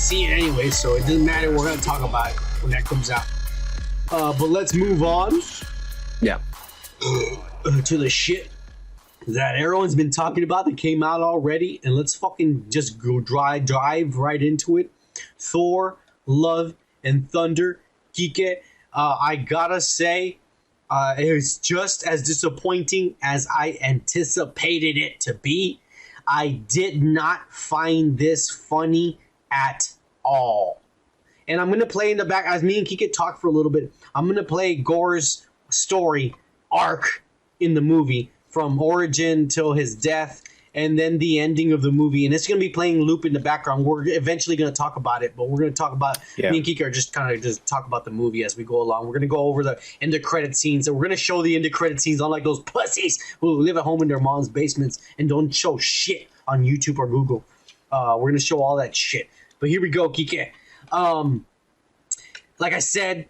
see it anyway, so it doesn't matter. We're gonna talk about it when that comes out. But let's move on. Yeah. To the shit that everyone's been talking about that came out already, and let's fucking just go dive right into it. Thor, Love and Thunder, Kike. I gotta say, it was just as disappointing as I anticipated it to be. I did not find this funny at all. And I'm gonna play in the back as me and Kike talk for a little bit. I'm gonna play Gore's story arc in the movie from origin till his death, and then the ending of the movie, and it's going to be playing loop in the background. We're eventually going to talk about it, but we're going to talk about me and Kika are just kind of just talk about the movie as we go along. We're going to go over the end of credit scenes, and we're going to show the end of credit scenes, unlike those pussies who live at home in their mom's basements and don't show shit on YouTube or Google. We're going to show all that shit. But here we go, Kike. Like I said,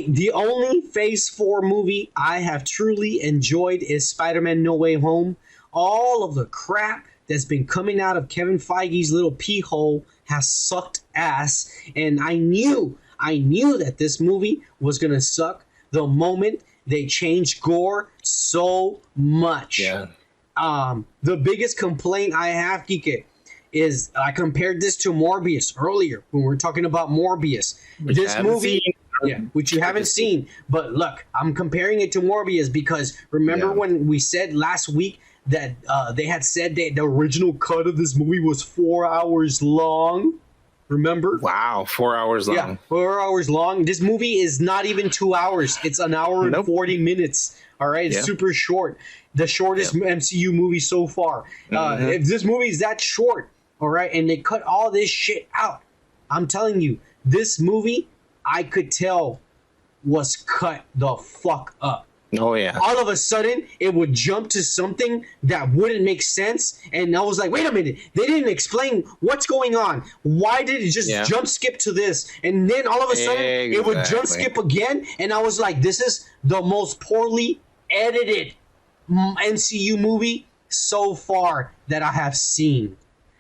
the only Phase 4 movie I have truly enjoyed is Spider-Man No Way Home. All of the crap that's been coming out of Kevin Feige's little pee hole has sucked ass, and I knew that this movie was gonna suck the moment they changed Gore so much. Yeah. The biggest complaint I have, Kike, is I compared this to Morbius earlier when we were talking about Morbius. This movie. Yeah, which you haven't seen. But look, I'm comparing it to Morbius because remember when we said last week that they had said that the original cut of this movie was 4 hours long? Remember? Wow, 4 hours long. Yeah, 4 hours long. This movie is not even 2 hours. It's an hour and 40 minutes. All right, it's super short. The shortest MCU movie so far. If this movie is that short, all right, and they cut all this shit out, I'm telling you, this movie, I could tell, was cut the fuck up. Oh, yeah. All of a sudden, it would jump to something that wouldn't make sense. And I was like, wait a minute. They didn't explain what's going on. Why did it just jump skip to this? And then all of a sudden, it would jump skip again. And I was like, this is the most poorly edited MCU movie so far that I have seen.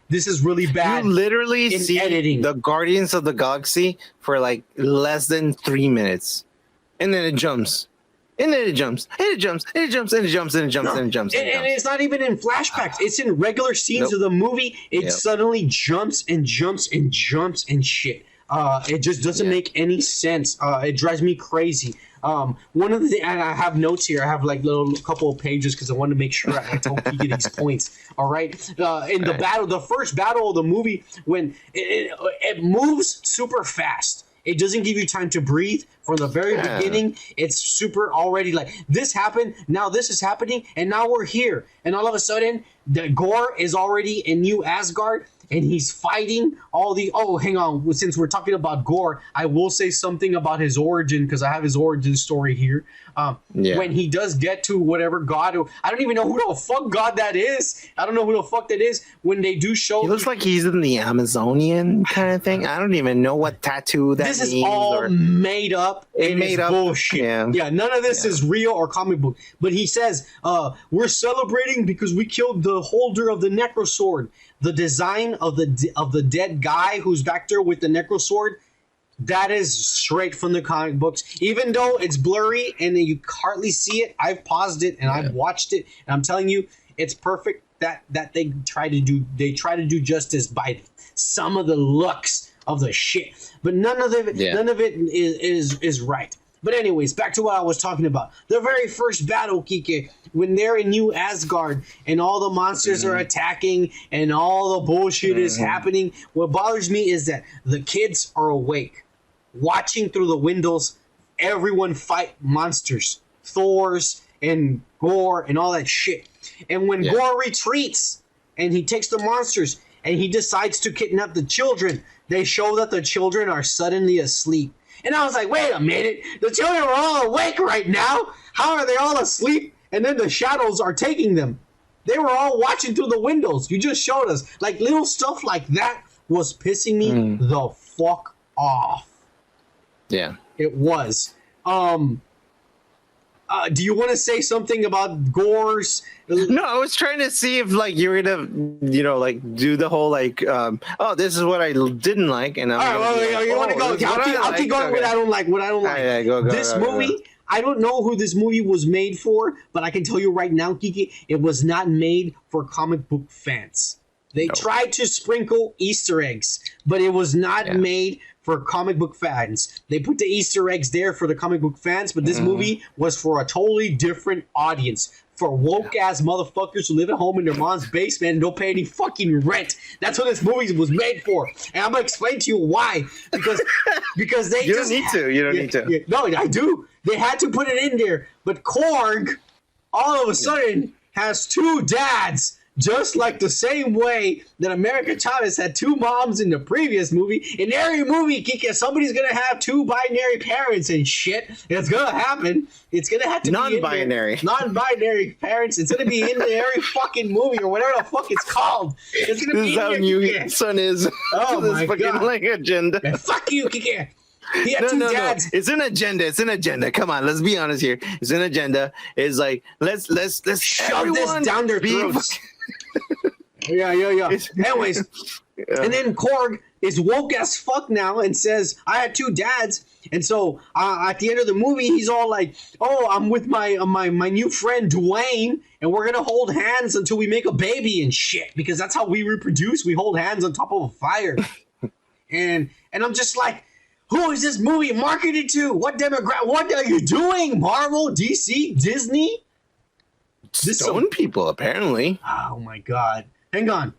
This is really bad. You literally see editing the Guardians of the Galaxy for like less than 3 minutes. And then it jumps. And then it jumps. And it jumps. And it jumps. And it jumps. And it jumps. And it jumps. And it's not even in flashbacks. It's in regular scenes of the movie. It suddenly jumps and jumps and jumps and shit. It just doesn't make any sense. It drives me crazy. One of the and I have notes here. I have like little couple of pages because I want to make sure I told Keegan these points. All right. In the battle, the first battle of the movie, when it moves super fast. It doesn't give you time to breathe from the very beginning. It's super already like this happened. Now this is happening, and now we're here. And all of a sudden, the Gore is already in New Asgard. And he's fighting all the... Oh, hang on. Since we're talking about Gore, I will say something about his origin, because I have his origin story here. When he does get to whatever god... I don't even know who the fuck god that is. I don't know who the fuck that is. When they do show... He looks like he's in the Amazonian kind of thing. I don't even know what tattoo that means. This is all made up. It made up bullshit. Yeah, none of this is real or comic book. But he says, we're celebrating because we killed the holder of the Necrosword. The design of the dead guy who's back there with the Necrosword, that is straight from the comic books. Even though it's blurry and you hardly see it, I've paused it and I've watched it, and I'm telling you, it's perfect. That they try to do justice by some of the looks of the shit, but none of it is right. But anyways, back to what I was talking about. The very first battle, Kike, when they're in New Asgard and all the monsters are attacking and all the bullshit is happening, what bothers me is that the kids are awake, watching through the windows, everyone fight monsters, Thors and Gore and all that shit. And when Gore retreats and he takes the monsters and he decides to kidnap the children, they show that the children are suddenly asleep. And I was like, wait a minute, the children are all awake right now. How are they all asleep? And then the shadows are taking them. They were all watching through the windows. You just showed us. Like little stuff like that was pissing me the fuck off. Yeah. It was. Do you want to say something about Gore's? No, I was trying to see if like you were gonna, like do the whole like, this is what I didn't like, and I'm. All right, well, you want to go? I'll keep going. What I don't like. What I don't like. Yeah, go, this movie. I don't know who this movie was made for, but I can tell you right now, Kiki, it was not made for comic book fans. They tried to sprinkle Easter eggs, but it was not made for comic book fans. They put the Easter eggs there for the comic book fans, but this movie was for a totally different audience. For woke-ass motherfuckers who live at home in their mom's basement and don't pay any fucking rent. That's what this movie was made for. And I'm going to explain to you why. Because they You don't need to. You don't need to. Yeah, no, I do. They had to put it in there. But Korg, all of a sudden, has two dads. Just like the same way that America Chavez had two moms in the previous movie. In every movie, Kika, somebody's going to have two binary parents and shit. It's going to happen. It's going to have to be non-binary. Non-binary parents. It's going to be in every fucking movie or whatever the fuck it's called. It's going to be in there, Kika. Son is. Oh, my God. Like agenda. Man, fuck you, Kika. He had two dads. No. It's an agenda. It's an agenda. Come on, let's be honest here. It's an agenda. It's like let's shove this down their throats. Yeah. Anyways, and then Korg is woke as fuck now and says, I had two dads. And so at the end of the movie, he's all like, oh, I'm with my new friend Dwayne, and we're going to hold hands until we make a baby and shit, because that's how we reproduce. We hold hands on top of a fire. and I'm just like, who is this movie marketed to? What demographic? What are you doing? Marvel, DC, Disney? Stone people, apparently. Oh, my God. Hang on.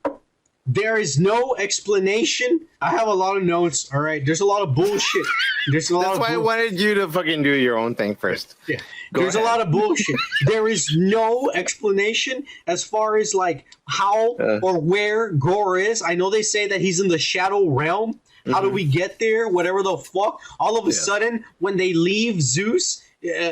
There is no explanation. I have a lot of notes. All right. There's a lot of bullshit. That's why I wanted you to fucking do your own thing first. Yeah. There's a lot of bullshit. There is no explanation as far as like how or where Gore is. I know they say that he's in the shadow realm. How do we get there? Whatever the fuck. All of a sudden, when they leave Zeus,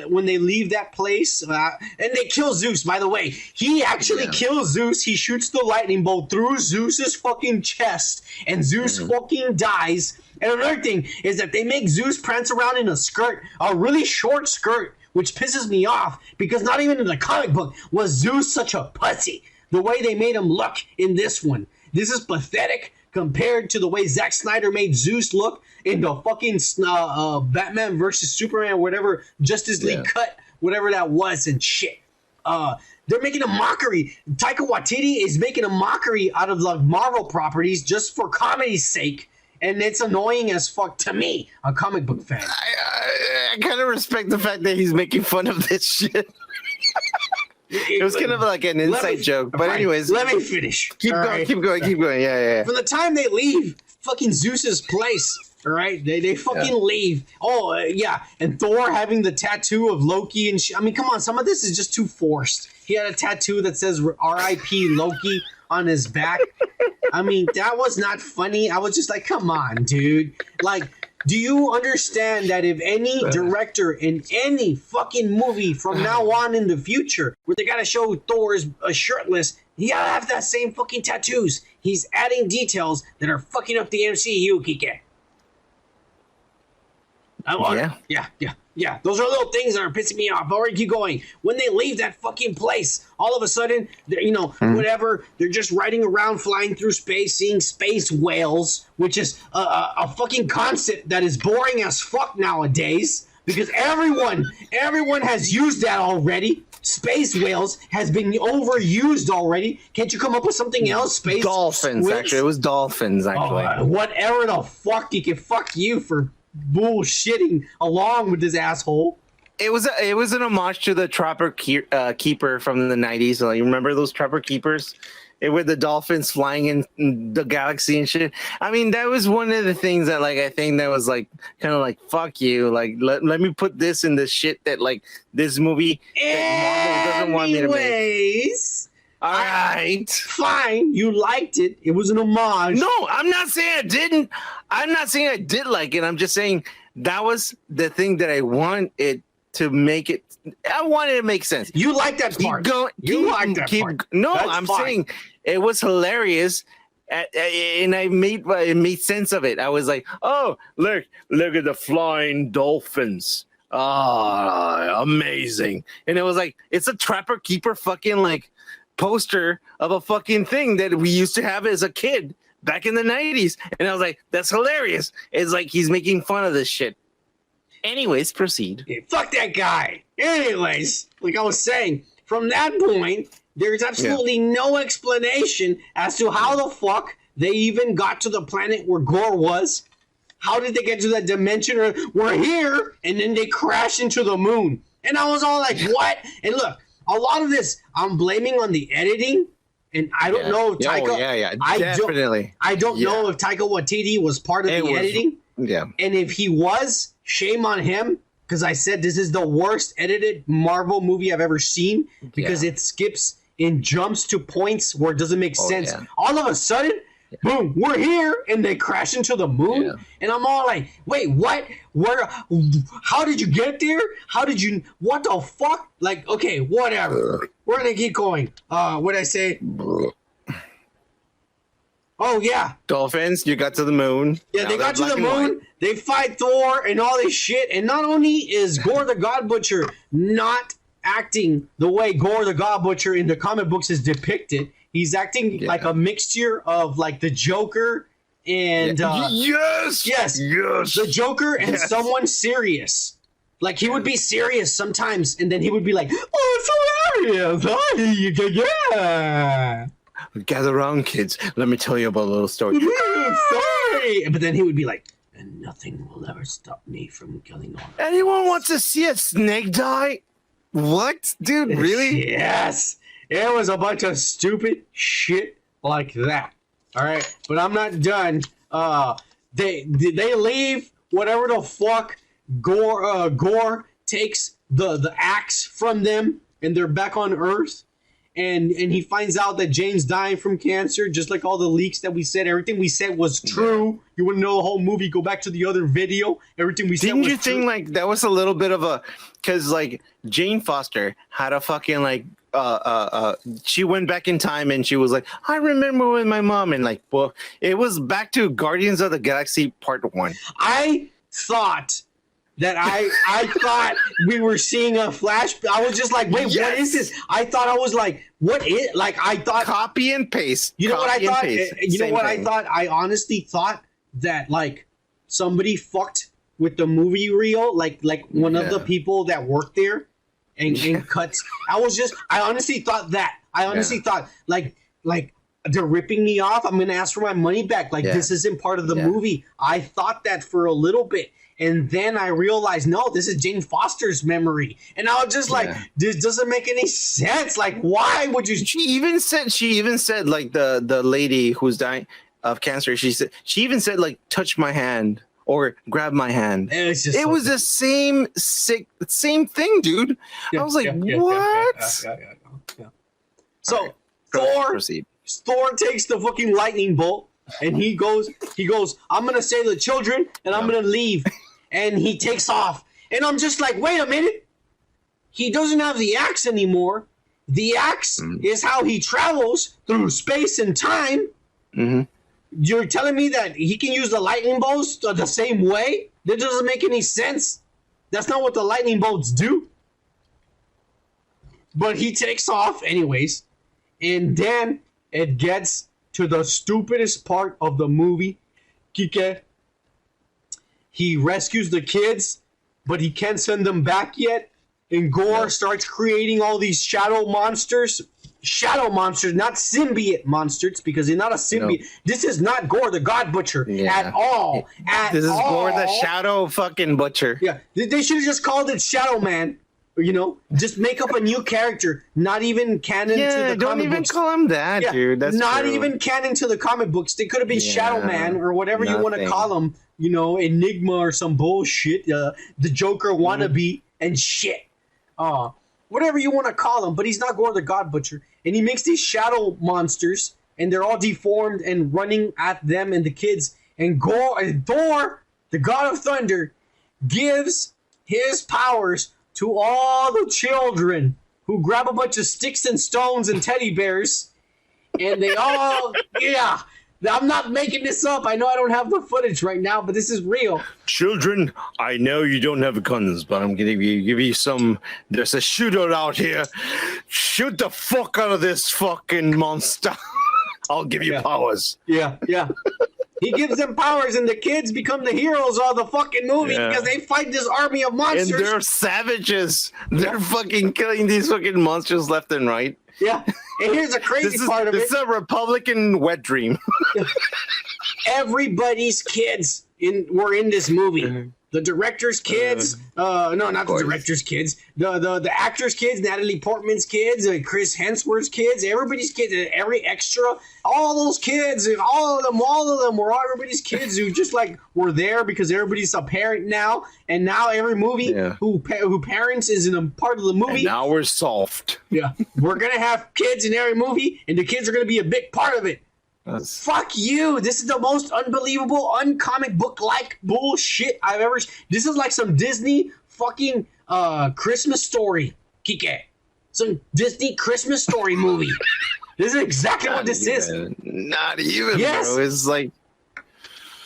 when they leave that place, and they kill Zeus, by the way. He actually kills Zeus. He shoots the lightning bolt through Zeus's fucking chest, and Zeus fucking dies. And another thing is that they make Zeus prance around in a skirt, a really short skirt, which pisses me off, because not even in the comic book was Zeus such a pussy. The way they made him look in this one. This is pathetic compared to the way Zack Snyder made Zeus look in the fucking Batman versus Superman, whatever Justice League cut, whatever that was and shit. They're making a mockery. Taika Waititi is making a mockery out of the Marvel properties just for comedy's sake. And it's annoying as fuck to me, a comic book fan. I kind of respect the fact that he's making fun of this shit. It was kind of like an inside joke, but anyways, let me finish. Keep going. Yeah. From the time they leave fucking Zeus's place, all right, they fucking leave. Oh yeah, and Thor having the tattoo of Loki and I mean, come on, some of this is just too forced. He had a tattoo that says "R.I.P. Loki" on his back. I mean, that was not funny. I was just like, come on, dude. Like, do you understand that if any director in any fucking movie from now on in the future, where they gotta show Thor's shirtless, he gotta have that same fucking tattoos. He's adding details that are fucking up the MCU, Kike. Yeah. Those are little things that are pissing me off. Alright, keep going. When they leave that fucking place, all of a sudden, whatever, they're just riding around, flying through space, seeing space whales, which is a fucking concept that is boring as fuck nowadays, because everyone has used that already. Space whales has been overused already. Can't you come up with something else? Space dolphins, whales? actually. It was dolphins, actually. Whatever the fuck, you can fuck you for bullshitting along with this asshole. It was an homage to the Trapper Keeper from the 90s. Like, you remember those Trapper Keepers? With the dolphins flying in the galaxy and shit. I mean, that was one of the things that, like, I think that was like kind of like, fuck you. Like, let me put this in the shit that, like, this movie that Marvel doesn't want me to make. Anyways, all right, fine. You liked it. It was an homage. No, I'm not saying I didn't. I'm not saying I did like it. I'm just saying that was the thing that I want it to make it. I wanted it to make sense. You like that part. You like that part. No, I'm saying it was hilarious, and it made sense of it. I was like, oh, look at the flying dolphins. Oh, amazing. And it was like, it's a Trapper Keeper fucking like poster of a fucking thing that we used to have as a kid back in the 90s. And I was like, that's hilarious. It's like he's making fun of this shit. Anyways, proceed. Yeah, fuck that guy. Anyways, like I was saying, from that point, there's absolutely no explanation as to how the fuck they even got to the planet where Gore was. How did they get to that dimension? Or we're here, and then they crash into the moon. And I was all like, what? And look, a lot of this, I'm blaming on the editing. And I don't know if Taika... definitely. I don't know if Taika Waititi was part of the editing. Yeah. And if he was, shame on him. Because I said this is the worst edited Marvel movie I've ever seen. Because it skips and jumps to points where it doesn't make sense. Yeah. All of a sudden... boom, we're here, and they crash into the moon, and I'm all like, wait, what? Where? How did you get there? How did you, what the fuck? Like, okay, whatever. We're gonna keep going. What'd I say? Oh, yeah. Dolphins, you got to the moon. Yeah, now they got to the moon, they fight Thor and all this shit, and not only is Gore the God Butcher not acting the way Gore the God Butcher in the comic books is depicted, he's acting like a mixture of like the Joker and yes, the Joker and someone serious. Like he would be serious sometimes, and then he would be like, "Oh, it's hilarious!" Yeah. Gather around, kids. Let me tell you about a little story. Sorry, but then he would be like, "And nothing will ever stop me from killing all." Anyone wants to see a snake die? What, dude? Really? Yes. It was a bunch of stupid shit like that. All right, but I'm not done. They leave. Whatever the fuck. Gore takes the axe from them, and they're back on Earth. And he finds out that Jane's dying from cancer, just like all the leaks that we said. Everything we said was true. You wouldn't know the whole movie. Go back to the other video. Everything we said was true. Didn't you think like that was a little bit of a, because like Jane Foster had a fucking like she went back in time and she was like, I remember when my mom, and like, well, it was back to Guardians of the Galaxy Part 1. I thought that I thought we were seeing a flash. I was just like, wait, what is this? I thought I was like, what is, like, I thought copy and paste. You know what I thought? You know what I thought? I honestly thought that like somebody fucked with the movie reel, like one of the people that worked there and cuts. I honestly thought that. I honestly thought like they're ripping me off. I'm gonna ask for my money back. Like this isn't part of the movie. I thought that for a little bit. And then I realized, no, this is Jane Foster's memory. And I was just like, this doesn't make any sense. Like, why would you? She even said like the lady who's dying of cancer. She even said like, touch my hand or grab my hand. It was the same thing, dude. I was like, what? Yeah. So Thor takes the fucking lightning bolt. And he goes, I'm going to save the children and I'm going to leave. And he takes off. And I'm just like, wait a minute. He doesn't have the axe anymore. The axe is how he travels through space and time. Mm-hmm. You're telling me that he can use the lightning bolts the same way? That doesn't make any sense. That's not what the lightning bolts do. But he takes off anyways. And then it gets to the stupidest part of the movie. Kike. He rescues the kids, but he can't send them back yet. And Gore starts creating all these shadow monsters. Shadow monsters, not symbiote monsters, because he's not a symbiote. No. This is not Gore the God Butcher at all. This is Gore the Shadow fucking Butcher. Yeah, they should have just called it Shadow Man. You know, just make up a new character, not even canon to the comic books. Don't even call him that, dude. That's not true. Even canon to the comic books. They could have been Shadow Man or whatever you want to call him. You know, Enigma or some bullshit. The Joker wannabe and shit. Whatever you want to call him, but he's not Gore the God Butcher. And he makes these shadow monsters, and they're all deformed and running at them and the kids. And Thor, the God of Thunder, gives his powers to all the children who grab a bunch of sticks and stones and teddy bears, and they all, I'm not making this up. I know I don't have the footage right now, but this is real. Children, I know you don't have guns, but I'm gonna give you some. There's a shootout out here. Shoot the fuck out of this fucking monster. I'll give you powers. Yeah. He gives them powers, and the kids become the heroes of the fucking movie because they fight this army of monsters. And they're savages. They're fucking killing these fucking monsters left and right. Yeah. And here's the crazy part of it. This is a Republican wet dream. Everybody's kids were in this movie. The director's kids, no, not the director's kids. The actor's kids, Natalie Portman's kids, Chris Hemsworth's kids, everybody's kids, every extra, all those kids, all of them were everybody's kids who just like were there because everybody's a parent now, and now every movie who parents is in a part of the movie. And now we're soft. Yeah, we're gonna have kids in every movie, and the kids are gonna be a big part of it. Fuck you! This is the most unbelievable, uncomic book-like bullshit I've ever. This is like some Disney fucking Christmas story, Kike. Some Disney Christmas story movie. This is exactly what this is. Not even. Yes, bro. It's like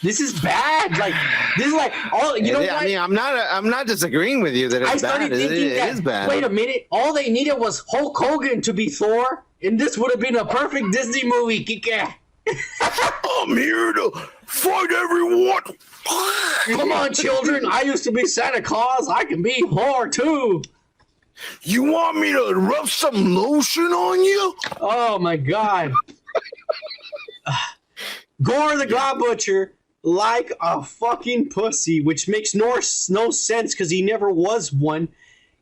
this is bad. Like this is like all you know. I mean, I'm not disagreeing with you that it's bad. It is bad. Wait a minute! All they needed was Hulk Hogan to be Thor, and this would have been a perfect Disney movie, Kike. I'm here to fight everyone. Come on, children. I used to be Santa Claus. I can be Thor, too. You want me to rub some lotion on you? Oh, my God. Gore the God Butcher, like a fucking pussy, which makes no sense because he never was one.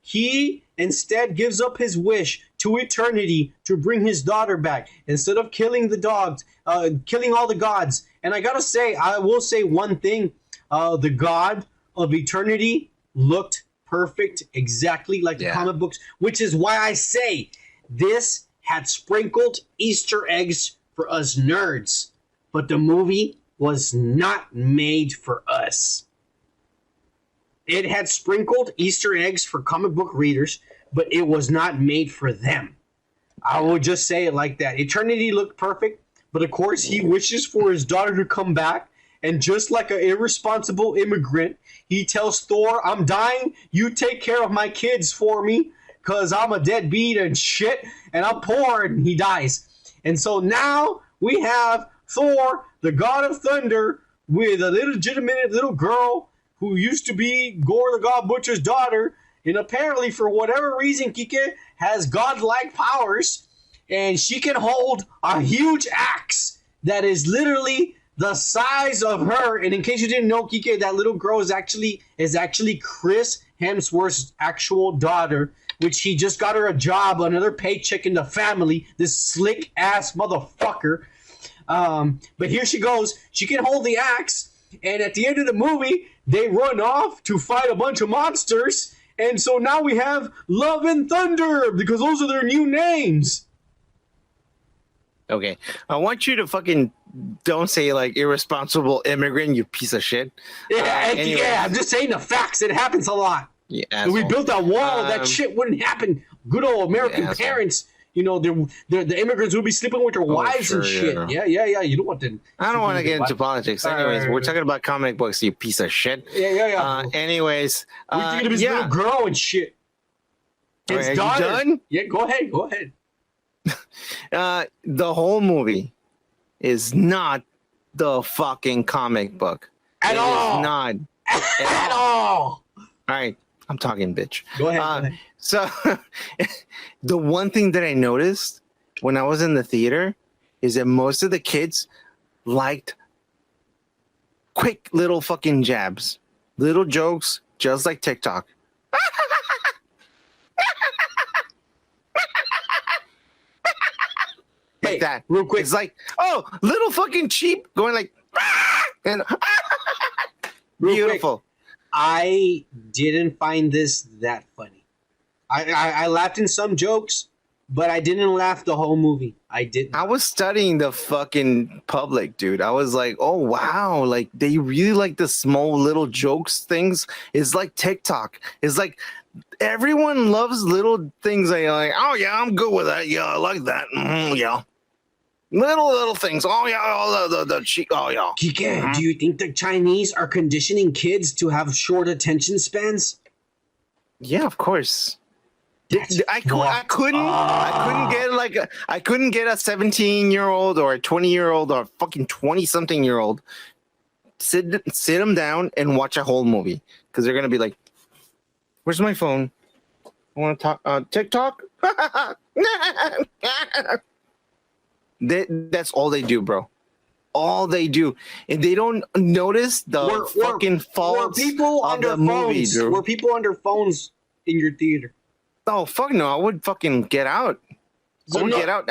He instead gives up his wish to eternity to bring his daughter back instead of killing the dogs, killing all the gods. And I gotta say, I will say one thing: the god of eternity looked perfect, exactly like the comic books, which is why I say this had sprinkled Easter eggs for us nerds, but the movie was not made for us. It had sprinkled Easter eggs for comic book readers, but it was not made for them. I will just say it like that. Eternity looked perfect, but of course he wishes for his daughter to come back, and just like an irresponsible immigrant, he tells Thor, I'm dying, you take care of my kids for me, because I'm a deadbeat and shit, and I'm poor, and he dies. And so now we have Thor, the god of thunder, with a legitimate little girl who used to be Gore the God Butcher's daughter, and apparently for whatever reason Kike has godlike powers, and she can hold a huge axe that is literally the size of her. And in case you didn't know, Kike, that little girl is actually Chris Hemsworth's actual daughter, which he just got her a job, another paycheck in the family, this slick ass motherfucker. But here she goes. She can hold the axe, and at the end of the movie, they run off to fight a bunch of monsters, and so now we have Love and Thunder, because those are their new names. Okay, I want you to fucking don't say like irresponsible immigrant, you piece of shit. Yeah, I'm just saying the facts. It happens a lot. Yeah, and we built that wall. That shit wouldn't happen. Good old American parents. You know, the immigrants would be sleeping with their wives and shit. Yeah. You don't want to. I don't want to get into politics. Anyways, we're talking about comic books, you piece of shit. Yeah. Anyways, we're thinking of his little girl and shit. His daughter. You done? Yeah, go ahead. The whole movie is not the fucking comic book. At all. It is not. At all. All right. I'm talking, bitch. Go ahead. So, the one thing that I noticed when I was in the theater is that most of the kids liked quick little fucking jabs, little jokes, just like TikTok. Like that. Real quick. It's like, oh, little fucking cheap going like, and beautiful. Quick. I didn't find this that funny. I laughed in some jokes, but I didn't laugh the whole movie. I didn't. I was studying the fucking public, dude. I was like, oh, wow. Like, they really like the small little jokes things. It's like TikTok. It's like everyone loves little things. Like, oh, yeah, I'm good with that. Yeah, I like that. Yeah. Little things. Oh yeah, oh the cheek. Oh yeah. Kike, do you think the Chinese are conditioning kids to have short attention spans? Yeah, of course. I couldn't get a 17-year-old or a 20-year-old or a fucking 20-something-year-old sit them down and watch a whole movie because they're gonna be like, "Where's my phone? I want to talk TikTok." That's all they do, bro. All they do, and they don't notice the fucking faults of the movie, dude. Were people under phones in your theater? Oh fuck no! I would fucking get out. Get out.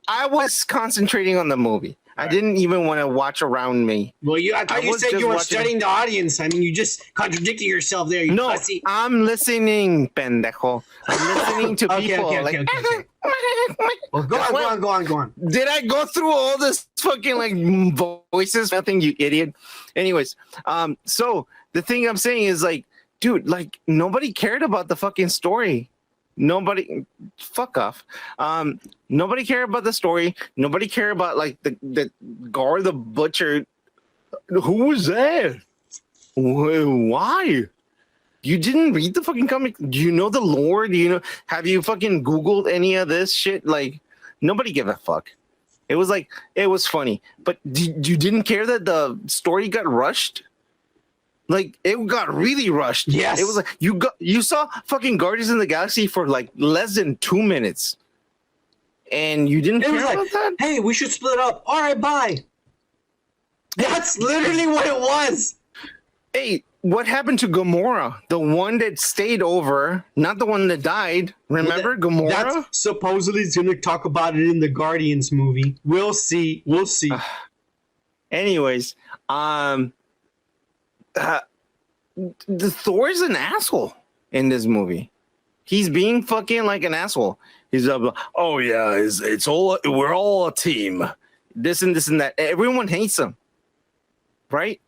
I was concentrating on the movie. I didn't even want to watch around me. Well, I thought you said you were studying the audience. I mean, you just contradicted yourself there. You pussy. I'm listening, pendejo. I'm listening to people. Okay. Well, go on. Did I go through all this fucking like voices? Nothing, you idiot. Anyways, so the thing I'm saying is like, dude, like nobody cared about the fucking story. Nobody, fuck off. Nobody cared about the story. Nobody cared about like the Gore the Butcher. Who was that? Why? You didn't read the fucking comic? Do you know the lore? Do you know? Have you fucking Googled any of this shit? Like, nobody gave a fuck. It was like, it was funny, but you didn't care that the story got rushed? Like, it got really rushed. Yes. It was like, you saw fucking Guardians of the Galaxy for like less than 2 minutes. And you didn't care about that? Hey, we should split up. All right, bye. That's literally what it was. Hey, what happened to Gamora? The one that stayed over, not the one that died. Remember Gamora? That's supposedly going to talk about it in the Guardians movie. We'll see. Anyways, the Thor's an asshole in this movie. He's being fucking like an asshole. He's oh yeah, it's all, we're all a team. This and that. Everyone hates him, right?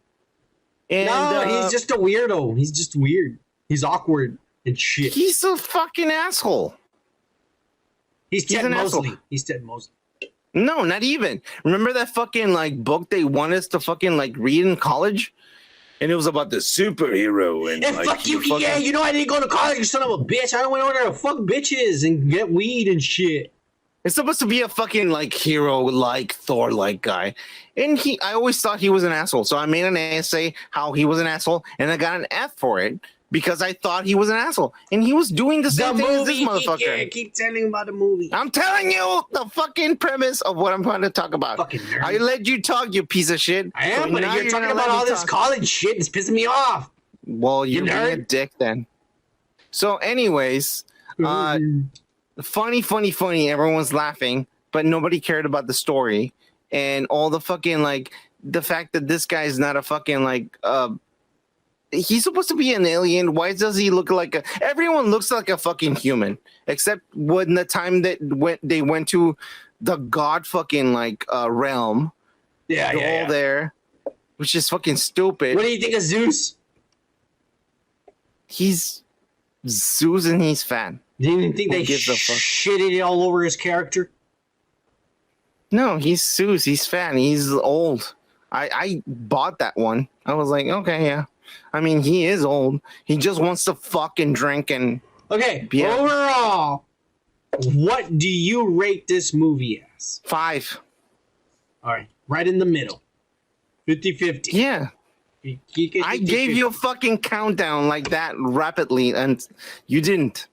And no, he's just a weirdo. He's just weird. He's awkward and shit. He's a fucking asshole. He's Ted Mosley. He's Ted Mosley. No, not even. Remember that fucking like book they want us to fucking like read in college? And it was about the superhero and like, fuck you, yeah, you know I didn't go to college, you son of a bitch. I don't want to order to fuck bitches and get weed and shit. It's supposed to be a fucking like hero like Thor like guy. And I always thought he was an asshole. So I made an essay how he was an asshole and I got an F for it because I thought he was an asshole. And he was doing the same thing as this motherfucker. Yeah, keep telling about the movie. I'm telling you the fucking premise of what I'm going to talk about. Fucking nerd. I let you talk, you piece of shit. I am, but you're talking about all this college shit. It's pissing me off. Well, you're being a dick then. So anyways, funny. Everyone's laughing, but nobody cared about the story. And all the fucking like the fact that this guy is not a fucking like he's supposed to be an alien. Why does he look like everyone looks like a fucking human except when the time that they went to the god fucking like realm. They're all there, which is fucking stupid. What do you think of Zeus? He's Zeus and he's fat. You didn't think they shitted it all over his character? No, he's Zeus. He's fat. And he's old. I bought that one. I was like, okay, yeah. I mean, he is old. He just wants to fuck and drink and... Okay, overall, what do you rate this movie as? 5. All right, right in the middle. 50-50. Yeah. I gave you a fucking countdown like that rapidly, and you didn't.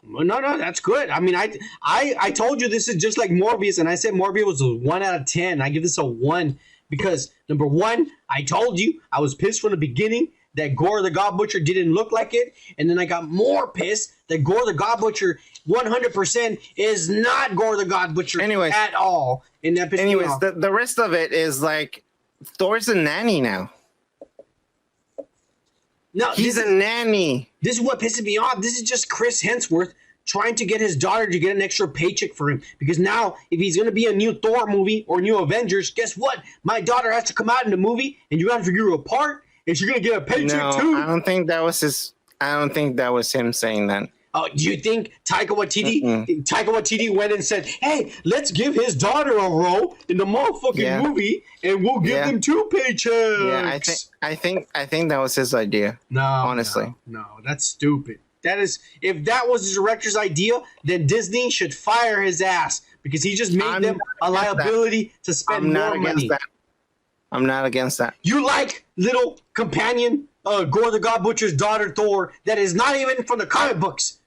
No, that's good. I mean, I told you this is just like Morbius, and I said Morbius was a 1 out of 10. I give this a 1 because, number one, I told you I was pissed from the beginning that Gore the God Butcher didn't look like it, and then I got more pissed that Gore the God Butcher 100% is not Gore the God Butcher at all. And that pissed me off. The rest of it is like Thors Nanny now. No, he's a nanny. This is what pisses me off. This is just Chris Hemsworth trying to get his daughter to get an extra paycheck for him. Because now, if he's going to be a new Thor movie or new Avengers, guess what? My daughter has to come out in the movie, and you got to figure her apart, and she's going to get a paycheck too. I don't think that was his. I don't think that was him saying that. Oh, do you think Taika Waititi went and said, "Hey, let's give his daughter a role in the motherfucking movie, and we'll give them 2 paychecks"? Yeah, I think that was his idea. No, honestly, no, that's stupid. That is, if that was the director's idea, then Disney should fire his ass because he just made them a liability to spend more money. I'm not against that. You like little companion, Gore the God Butcher's daughter, Thor, that is not even from the comic books.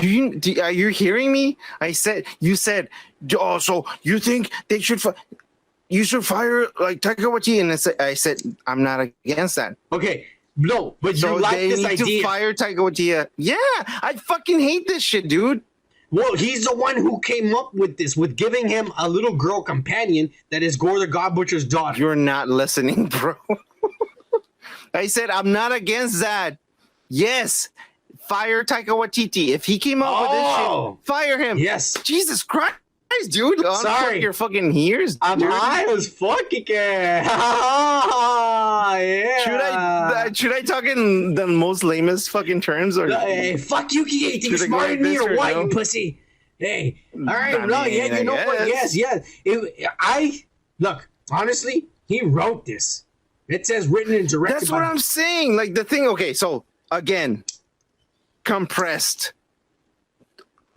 Are you hearing me? You said, oh, so you think they should you should fire like Taika Waititi? And I said, I'm not against that. Okay, no, but so you like this idea. To fire Taika Waititi. Yeah, I fucking hate this shit, dude. Well, he's the one who came up with this, with giving him a little girl companion that is Gore the God Butcher's daughter. You're not listening, bro. I said, I'm not against that. Yes. Fire Taika Waititi. If he came up with this shit, fire him. Yes. Jesus Christ, dude. Sorry. Your fucking ears. I'm high as fucking yeah. Should I talk in the most lamest fucking terms? Or hey, fuck you, you think smarter than me or what, you pussy? Hey. All right, you know what? Yes. Look, honestly, he wrote this. It says written and directed. That's what I'm saying. Like the thing, okay, so again, compressed.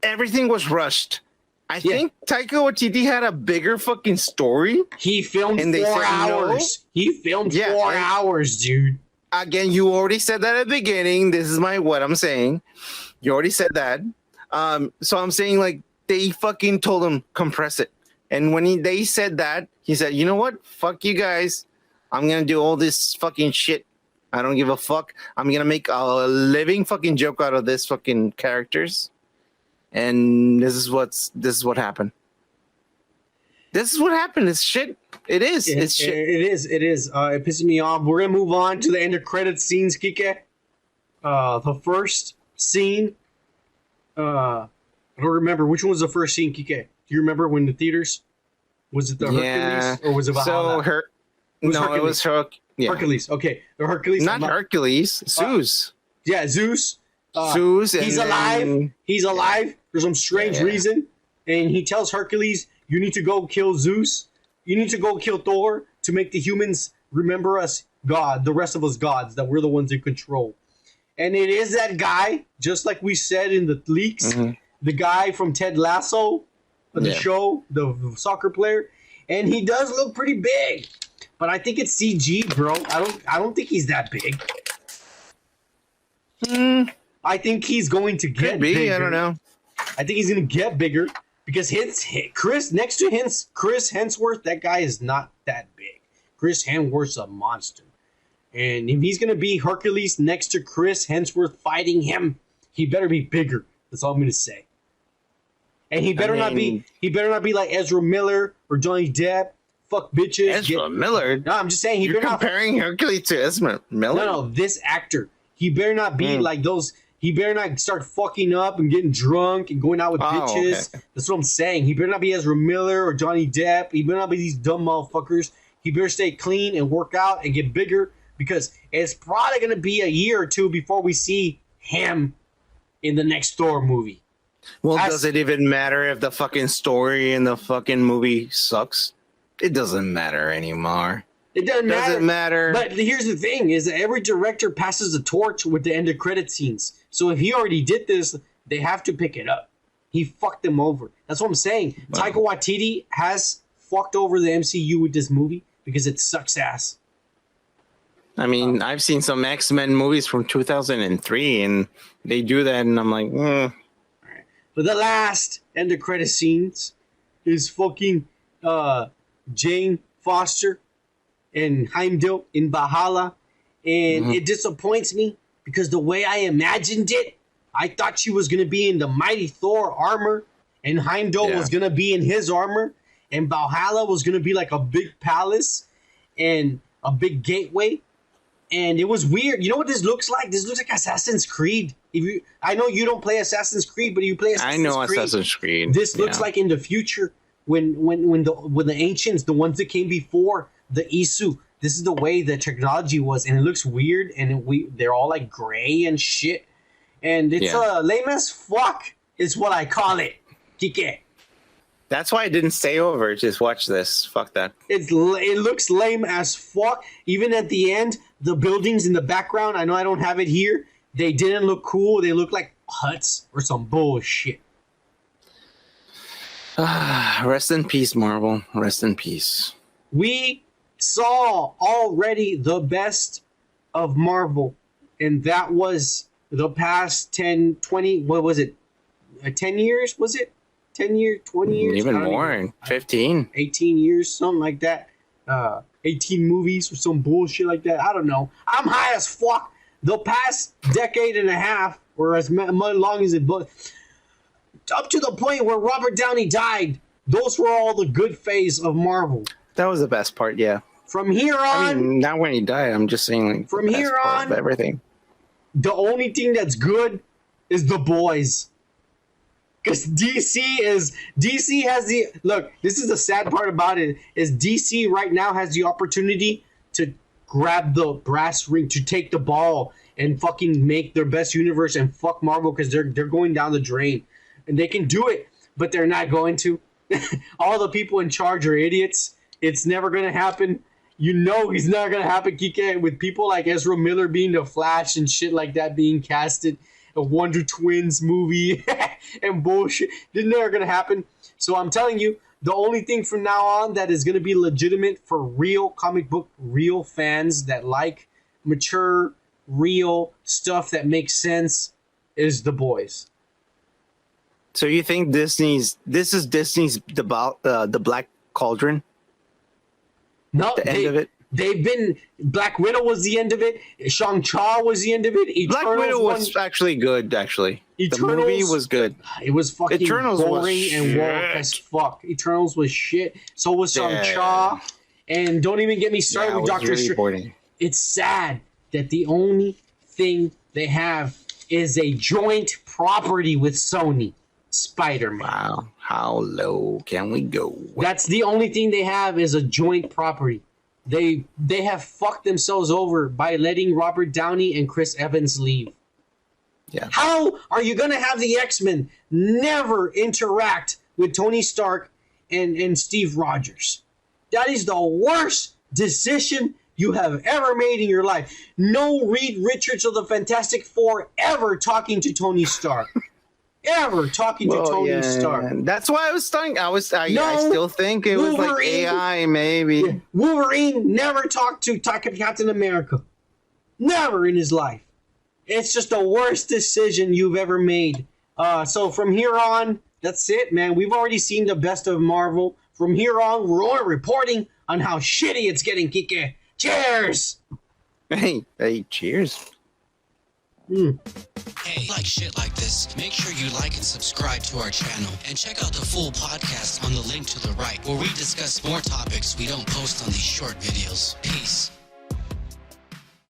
Everything was rushed. I think Taika Waititi had a bigger fucking story. He filmed 4 hours. No. He filmed 4 hours, dude. Again, you already said that at the beginning. This is what I'm saying. You already said that. So I'm saying like they fucking told him compress it. And when they said that, he said, you know what? Fuck you guys. I'm going to do all this fucking shit. I don't give a fuck. I'm going to make a living fucking joke out of this fucking characters. And this is what happened. This is what happened. It's shit. It is. It's shit. It is. It pisses me off. We're going to move on to the end of credits scenes, Kike. The first scene. I don't remember. Which one was the first scene, Kike? Do you remember when the theaters? Was it the Hercules or was it Valhalla? It was Hercules. Okay. The Hercules. Not Hercules. Zeus. Yeah, Zeus. Zeus. He's alive. He's alive for some strange reason. And he tells Hercules, you need to go kill Zeus. You need to go kill Thor to make the humans remember us God, the rest of us gods, that we're the ones in control. And it is that guy, just like we said in the leaks, the guy from Ted Lasso, the show, the soccer player. And he does look pretty big. But I think it's CG, bro. I don't think he's that big. I think he's going to get bigger. I don't know. I think he's going to get bigger because Chris Hemsworth, that guy is not that big. Chris Hemsworth's a monster. And if he's going to be Hercules next to Chris Hemsworth fighting him, he better be bigger. That's all I'm going to say. And he better not be like Ezra Miller or Johnny Depp. Fuck bitches. Ezra Miller? No, I'm just saying You're comparing Hercules to Ezra Miller? No, this actor. He better not be like those. He better not start fucking up and getting drunk and going out with bitches. Okay. That's what I'm saying. He better not be Ezra Miller or Johnny Depp. He better not be these dumb motherfuckers. He better stay clean and work out and get bigger because it's probably going to be a year or two before we see him in the next Thor movie. Well, does it even matter if the fucking story in the fucking movie sucks? It doesn't matter anymore. It doesn't matter. But here's the thing, is that every director passes the torch with the end of credit scenes. So if he already did this, they have to pick it up. He fucked them over. That's what I'm saying. Wow. Taika Waititi has fucked over the MCU with this movie because it sucks ass. I mean, I've seen some X-Men movies from 2003, and they do that, and I'm like, All right. But the last end of credit scenes is fucking Jane Foster and Heimdall in Valhalla, and it disappoints me because the way I imagined it, I thought she was going to be in the mighty Thor armor, and Heimdall was going to be in his armor, and Valhalla was going to be like a big palace and a big gateway, and it was weird. You know what this looks like? This looks like Assassin's Creed. I know you don't play Assassin's Creed, but you play Assassin's Creed. I know Assassin's Creed. This looks like in the future when the ancients, the ones that came before, the Isu, this is the way the technology was, and it looks weird, and they're all like gray and shit, And it's lame as fuck is what I call it. Kike. That's why I didn't stay over. Just watch this. Fuck that. It looks lame as fuck. Even at the end, the buildings in the background, I know I don't have it here, they didn't look cool. They look like huts or some bullshit. Rest in peace, Marvel. Rest in peace. We saw already the best of Marvel, and that was the past 10, 20, what was it? 10 years, was it? 10 years, 20 years? Even more, 15. 18 years, something like that. 18 movies or some bullshit like that. I don't know. I'm high as fuck. The past decade and a half, or as long as it was, up to the point where Robert Downey died, those were all the good phase of Marvel. That was the best part, yeah. From here on... I mean, not when he died. I'm just saying, like, from here on, everything. The only thing that's good is The Boys. Because DC has the... Look, this is the sad part about it, is DC right now has the opportunity to grab the brass ring, to take the ball and fucking make their best universe and fuck Marvel because they're going down the drain. And they can do it, but they're not going to. All the people in charge are idiots. It's never going to happen. You know he's not going to happen, Kike, with people like Ezra Miller being the Flash and shit like that being casted. A Wonder Twins movie and bullshit. It's never going to happen. So I'm telling you, the only thing from now on that is going to be legitimate for real comic book, real fans that like mature, real stuff that makes sense is The Boys. So you think this is Disney's the Black Cauldron? No, the end of it. They've been... Black Widow was the end of it. Shang-Chi was the end of it. Eternals Black Widow was actually good, actually. Eternals, the movie was good. It was fucking Eternals boring and woke as fuck. Eternals was shit. So was Shang-Chi. And don't even get me started with Doctor Strange. It's sad that the only thing they have is a joint property with Sony. Spider-Man. Wow. How low can we go? That's the only thing they have is a joint property. They have fucked themselves over by letting Robert Downey and Chris Evans leave. Yeah. How are you going to have the X-Men never interact with Tony Stark and Steve Rogers? That is the worst decision you have ever made in your life. No Reed Richards of the Fantastic Four ever talking to Tony Stark. Ever talking to Tony Stark. That's why I was thinking. I still think it was like AI, maybe. Yeah. Wolverine never talked to Captain America. Never in his life. It's just the worst decision you've ever made. So from here on, that's it, man. We've already seen the best of Marvel. From here on, we're only reporting on how shitty it's getting, Kike. Cheers! Hey, cheers. Hey, like shit like this, make sure you like and subscribe to our channel and check out the full podcast on the link to the right where we discuss more topics we don't post on these short videos. Peace.